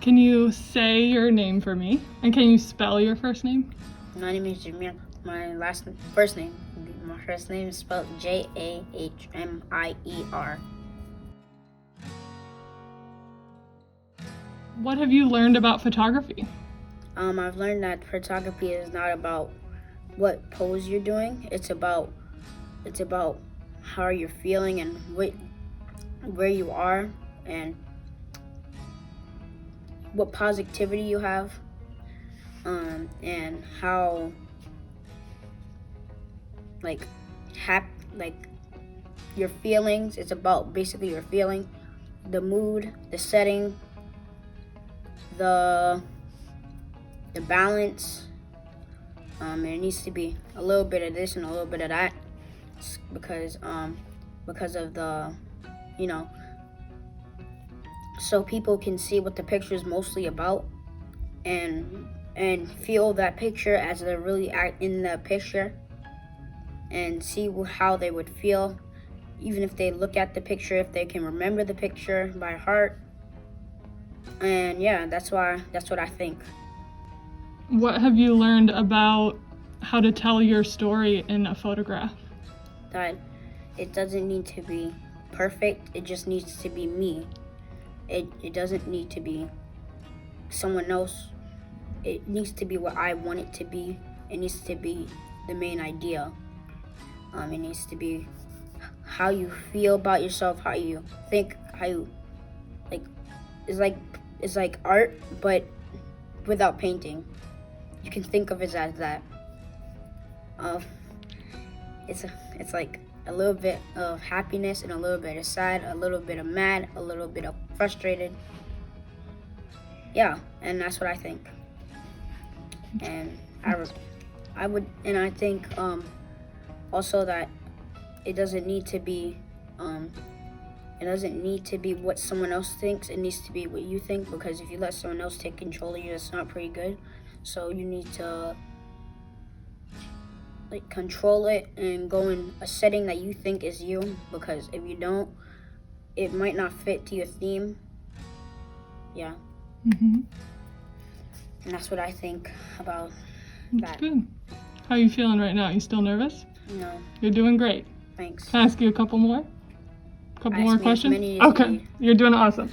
Can you say your name for me? And can you spell your first name? My name is Jahmier. My first name is spelled Jahmier. What have you learned about photography? I've learned that photography is not about what pose you're doing. It's about how you're feeling and where you are and what positivity you have, and how your feelings. It's about basically your feeling, the mood, the setting, the balance. It needs to be a little bit of this and a little bit of that, because of the, so people can see what the picture is mostly about, and feel that picture as they're really in the picture, and see how they would feel, even if they look at the picture, if they can remember the picture by heart. And yeah, that's what I think. What have you learned about how to tell your story in a photograph? That it doesn't need to be perfect, it just needs to be me. It doesn't need to be someone else. It needs to be what I want it to be. It needs to be the main idea. It needs to be how you feel about yourself, how you think, how you it's like art, but without painting. You can think of it as that. It's like a little bit of happiness and a little bit of sad, a little bit of mad, a little bit of frustrated. Yeah, and that's what I think. And I think also that it doesn't need to be what someone else thinks. It needs to be what you think, because if you let someone else take control of you, that's not pretty good. So you need to control it and go in a setting that you think is you, because if you don't, it might not fit to your theme. Yeah. Mm-hmm. And that's what I think about That's that. good. How are you feeling right now? You still nervous? No, You're doing great. thanks. Can I ask you a couple more? Ask More me as questions? many as you Okay, need. you're doing awesome.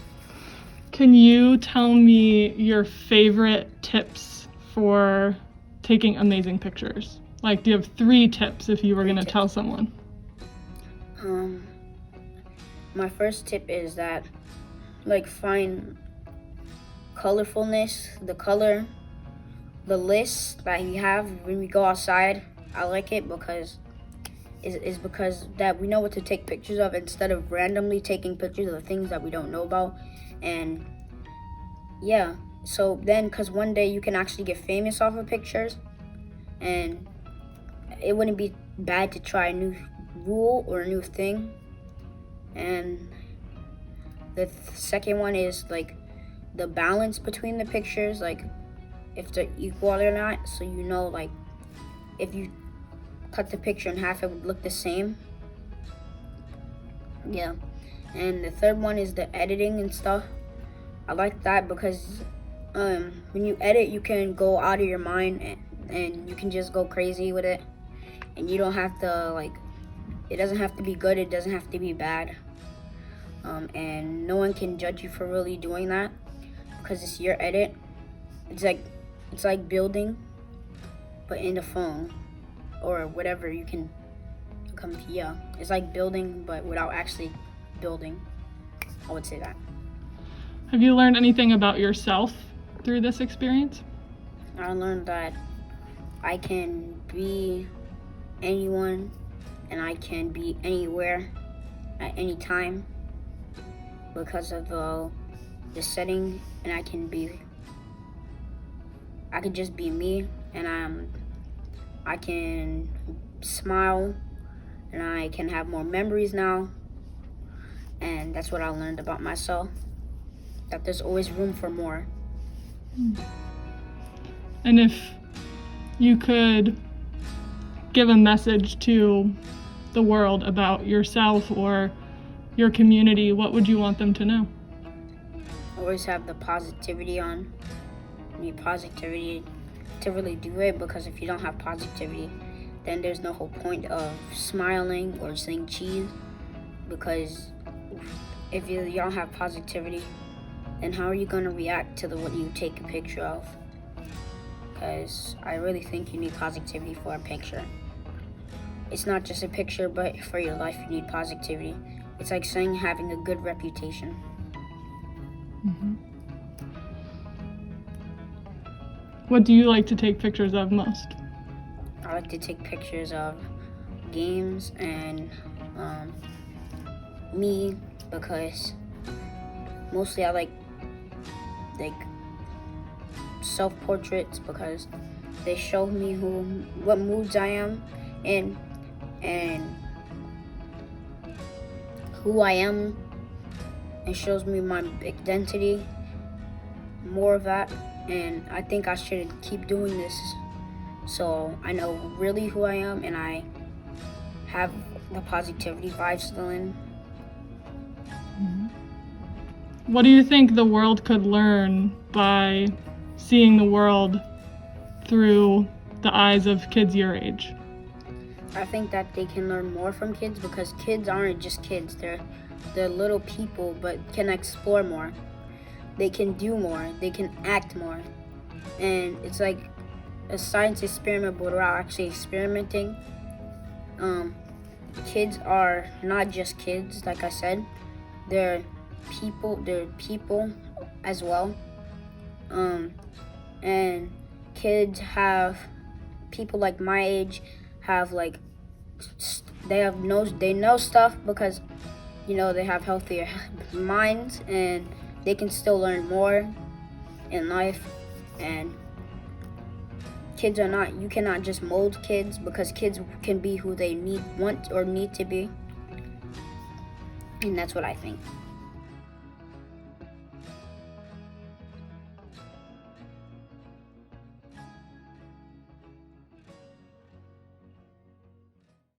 Can you tell me your favorite tips for taking amazing pictures? Like, do you have 3 tips if you were going to tell someone? My first tip is that, find colorfulness, the color, the list that you have when we go outside. I like it because that we know what to take pictures of, instead of randomly taking pictures of the things that we don't know about. And yeah, so then, because one day you can actually get famous off of pictures, and it wouldn't be bad to try a new rule or a new thing. And the second one is the balance between the pictures, if they're equal or not, so if you cut the picture in half, it would look the same. Yeah. And the third one is the editing and stuff. I like that because when you edit, you can go out of your mind, and you can just go crazy with it, and you don't have to it doesn't have to be good, it doesn't have to be bad, and no one can judge you for really doing that, because it's your edit. It's like building, but in the phone or whatever. You can come to, yeah, it's like building but without actually building. I would say that. Have you learned anything about yourself through this experience? I learned that I can be anyone, and I can be anywhere at any time because of the setting, and I can just be me, and I can smile, and I can have more memories now. And that's what I learned about myself, that there's always room for more. And if you could give a message to the world about yourself or your community, what would you want them to know? always have the positivity on. You need positivity to really do it, because if you don't have positivity, then there's no whole point of smiling or saying cheese, because if you don't have positivity, then how are you going to react to what you take a picture of? Because I really think you need positivity for a picture. It's not just a picture, but for your life you need positivity. It's like saying having a good reputation. Mm-hmm. What do you like to take pictures of most? I like to take pictures of games and me, because mostly I like self-portraits, because they show me what moods I am in and who I am. It shows me my identity, more of that, and I think I should keep doing this so I know really who I am and I have the positivity vibe still in. Mm-hmm. What do you think the world could learn by seeing the world through the eyes of kids your age? I think that they can learn more from kids, because kids aren't just kids. They're little people, but can explore more. They can do more. They can act more. And it's like a science experiment, but without actually experimenting. Kids are not just kids, like I said. They're people as well. And kids have, people like my age have they know stuff, because they have healthier minds, and they can still learn more in life. And kids are not, you cannot just mold kids, because kids can be who they want or need to be. And that's what I think.